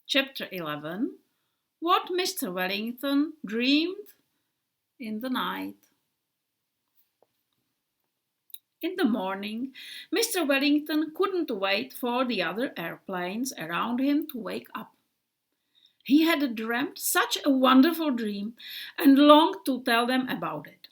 Chapter 11. What Mr. Wellington dreamed in the night. In the morning, Mr. Wellington couldn't wait for the other airplanes around him to wake up. He had dreamt such a wonderful dream and longed to tell them about it.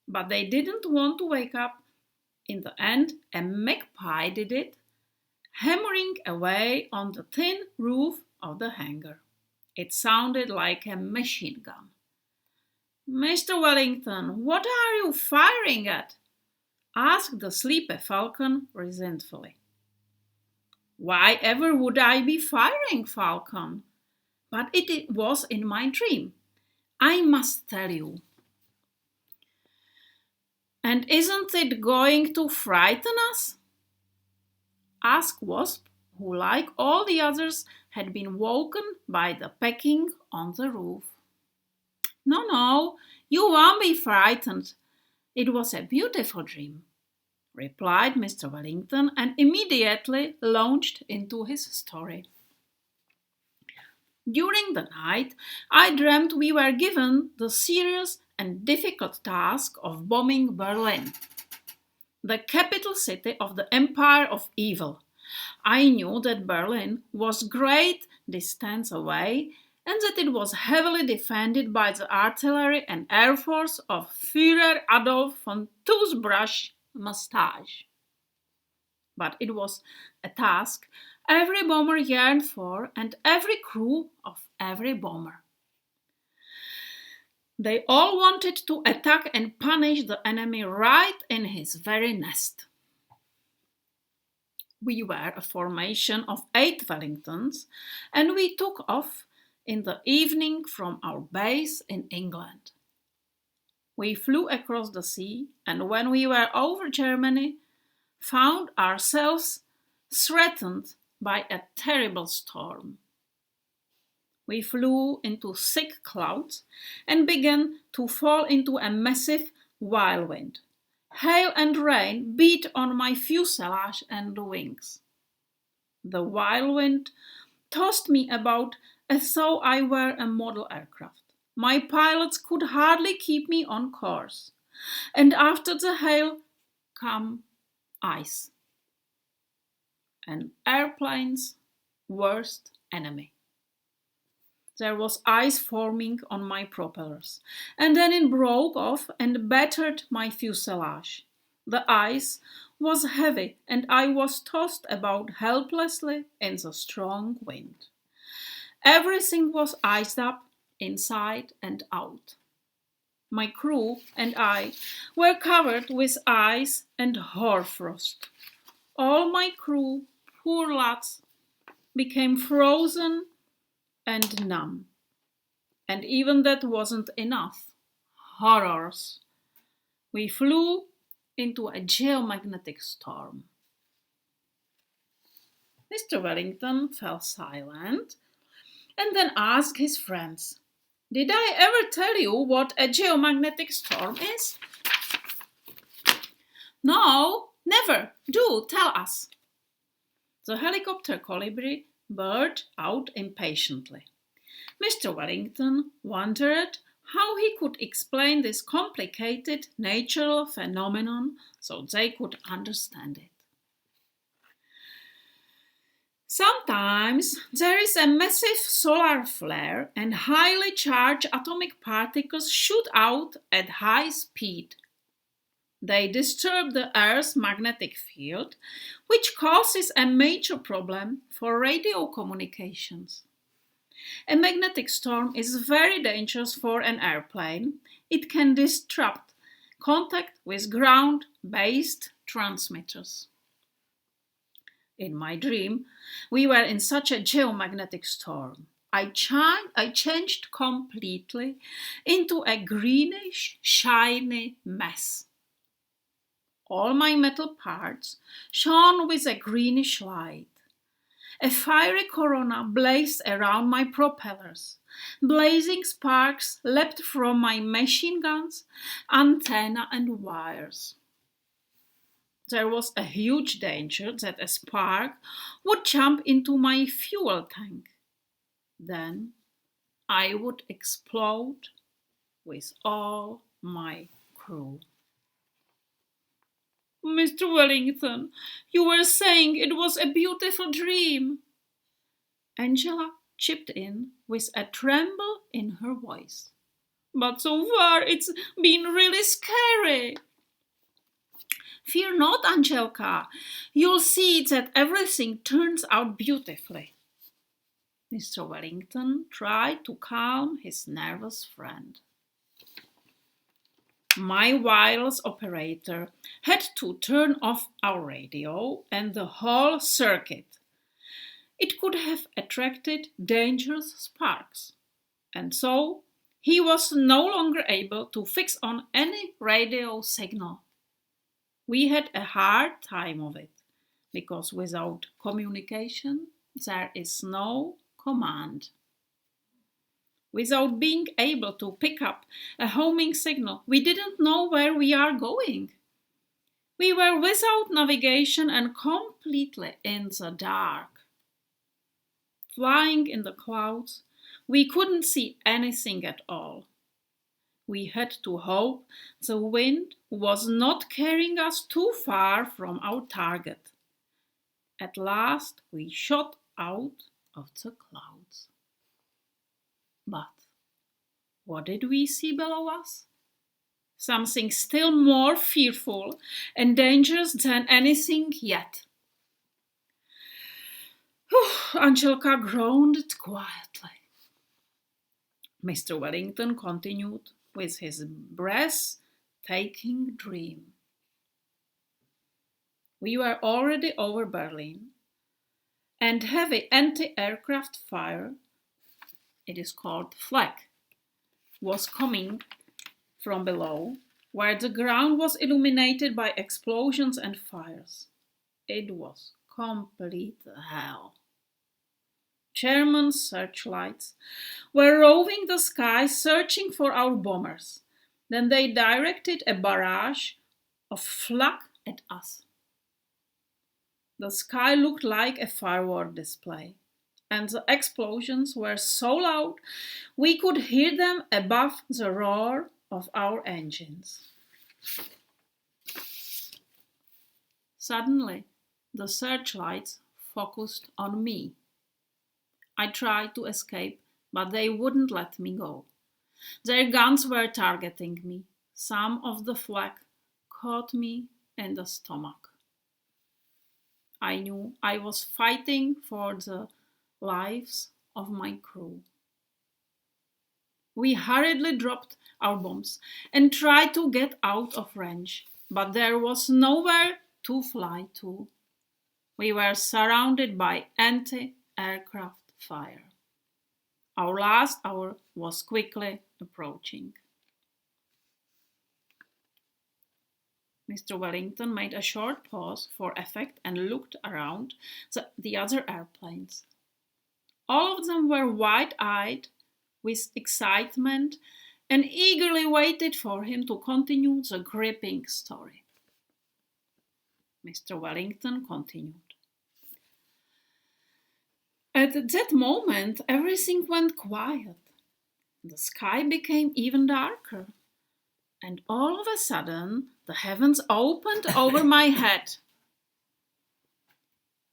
But they didn't want to wake up. In the end, a magpie did it, hammering away on the thin roof of the hangar. It sounded like a machine gun. "Mr. Wellington, what are you firing at?" asked the sleepy falcon resentfully. "Why ever would I be firing, Falcon? But it was in my dream. I must tell you." "And isn't it going to frighten us?" asked Wasp, who, like all the others, had been woken by the pecking on the roof. No, you won't be frightened. It was a beautiful dream," replied Mr. Wellington, and immediately launched into his story. "During the night, I dreamt we were given the serious and difficult task of bombing Berlin, the capital city of the Empire of Evil. I knew that Berlin was great distance away and that it was heavily defended by the artillery and air force of Führer Adolf von Toothbrush Mustache. But it was a task every bomber yearned for and every crew of every bomber. They all wanted to attack and punish the enemy right in his very nest. We were a formation of 8 Wellingtons, and we took off in the evening from our base in England. We flew across the sea, and when we were over Germany, found ourselves threatened by a terrible storm. We flew into thick clouds and began to fall into a massive whirlwind. Hail and rain beat on my fuselage and wings. The whirlwind tossed me about as though I were a model aircraft. My pilots could hardly keep me on course. And after the hail came ice. An airplane's worst enemy. There was ice forming on my propellers, and then it broke off and battered my fuselage. The ice was heavy, and I was tossed about helplessly in the strong wind. Everything was iced up, inside and out. My crew and I were covered with ice and hoarfrost. All my crew, poor lads, became frozen and numb. And even that wasn't enough. Horrors. We flew into a geomagnetic storm. Mr. Wellington fell silent and then asked his friends, "Did I ever tell you what a geomagnetic storm is?" "No, never. Do tell us." The helicopter colibri burst out impatiently. Mr. Wellington wondered how he could explain this complicated natural phenomenon so they could understand it. "Sometimes there is a massive solar flare and highly charged atomic particles shoot out at high speed. They disturb the Earth's magnetic field, which causes a major problem for radio communications. A magnetic storm is very dangerous for an airplane. It can disrupt contact with ground-based transmitters. In my dream, we were in such a geomagnetic storm. I changed completely into a greenish, shiny mess. All my metal parts shone with a greenish light. A fiery corona blazed around my propellers. Blazing sparks leapt from my machine guns, antenna and wires. There was a huge danger that a spark would jump into my fuel tank. then I would explode with all my crew. Mr. Wellington, you were saying it was a beautiful dream. Angela chipped in with a tremble in her voice. But so far it's been really scary. Fear not, Angelica. You'll see that everything turns out beautifully. Mr. Wellington tried to calm his nervous friend. My wireless operator had to turn off our radio and the whole circuit. It could have attracted dangerous sparks, and so he was no longer able to fix on any radio signal. We had a hard time of it, because without communication there is no command. Without being able to pick up a homing signal, we didn't know where we are going. We were without navigation and completely in the dark. Flying in the clouds, we couldn't see anything at all. We had to hope the wind was not carrying us too far from our target. At last we shot out of the clouds. But what did we see below us? Something still more fearful and dangerous than anything yet. Angelica groaned quietly. Mr. Wellington continued with his breathtaking dream. We were already over Berlin, and heavy anti-aircraft fire, it is called flak, was coming from below, where the ground was illuminated by explosions and fires. It was complete hell. German searchlights were roving the sky searching for our bombers. Then they directed a barrage of flak at us. The sky looked like a firework display, and the explosions were so loud we could hear them above the roar of our engines. Suddenly, the searchlights focused on me. I tried to escape, but they wouldn't let me go. Their guns were targeting me. Some of the flak caught me in the stomach. I knew I was fighting for the lives of my crew. We hurriedly dropped our bombs and tried to get out of range, but there was nowhere to fly to. We were surrounded by anti-aircraft fire. Our last hour was quickly approaching. Mr. Wellington made a short pause for effect and looked around the other airplanes. All of them were wide-eyed with excitement and eagerly waited for him to continue the gripping story. Mr. Wellington continued. At that moment, everything went quiet. The sky became even darker, and all of a sudden, the heavens opened over my head.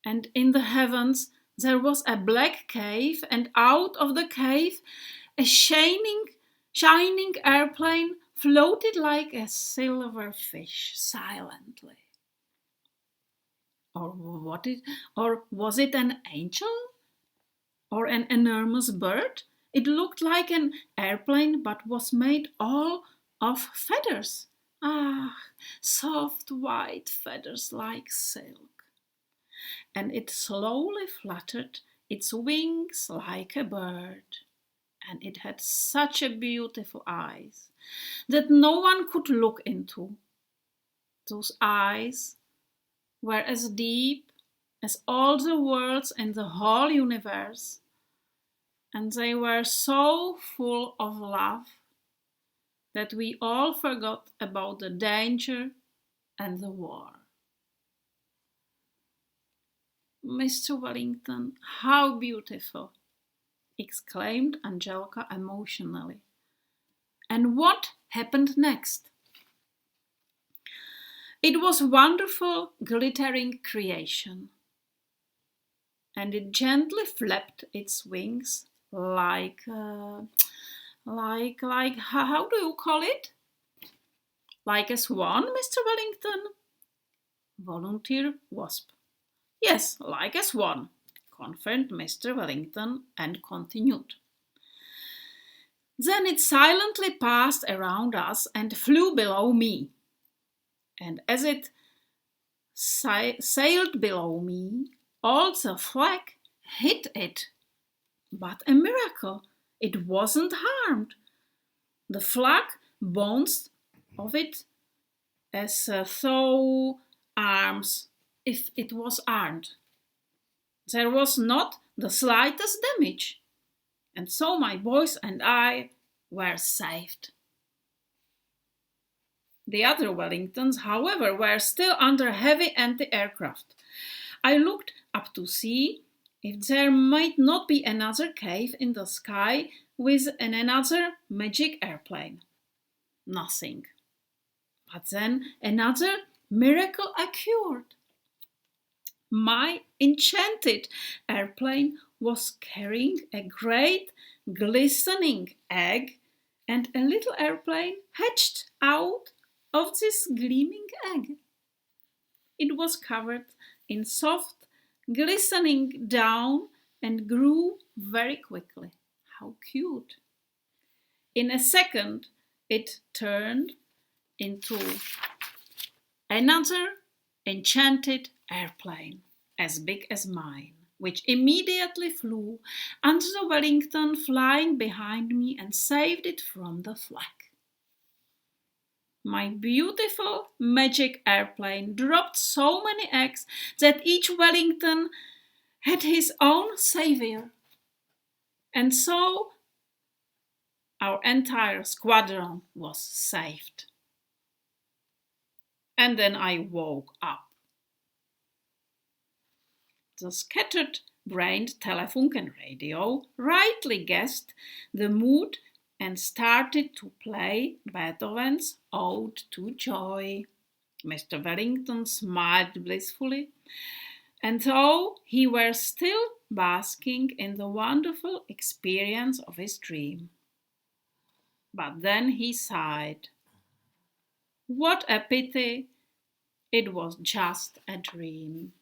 And in the heavens, there was a black cave, and out of the cave, a shining airplane floated like a silver fish silently. Or was it an angel? Or an enormous bird? It looked like an airplane, but was made all of feathers. Soft white feathers like silk. And it slowly fluttered its wings like a bird. And it had such a beautiful eyes that no one could look into. Those eyes were as deep as all the worlds in the whole universe, and they were so full of love that we all forgot about the danger and the war. Mr. Wellington, how beautiful! exclaimed Angelica emotionally. And what happened next? It was a wonderful, glittering creation, and it gently flapped its wings like how do you call it? Like a swan, Mr. Wellington? Volunteer Wasp. Yes, like a swan, confirmed Mr. Wellington and continued. Then it silently passed around us and flew below me. And as it sailed below me, all the flag hit it. But a miracle, it wasn't harmed. The flag bounced off it as though arms, if it was armed. There was not the slightest damage, and so my boys and I were saved. The other Wellingtons, however, were still under heavy anti-aircraft. I looked up to see if there might not be another cave in the sky with another magic airplane. Nothing. But then another miracle occurred. My enchanted airplane was carrying a great glistening egg, and a little airplane hatched out of this gleaming egg. It was covered in soft, glistening down and grew very quickly. How cute! In a second, it turned into another enchanted airplane, as big as mine, which immediately flew under the Wellington, flying behind me, and saved it from the flag. My beautiful magic airplane dropped so many eggs that each Wellington had his own savior. And so our entire squadron was saved. And then I woke up. The scattered-brained Telefunken radio rightly guessed the mood and started to play Beethoven's Ode to Joy. Mr. Wellington smiled blissfully, and though he were still basking in the wonderful experience of his dream. But then he sighed. What a pity! It was just a dream.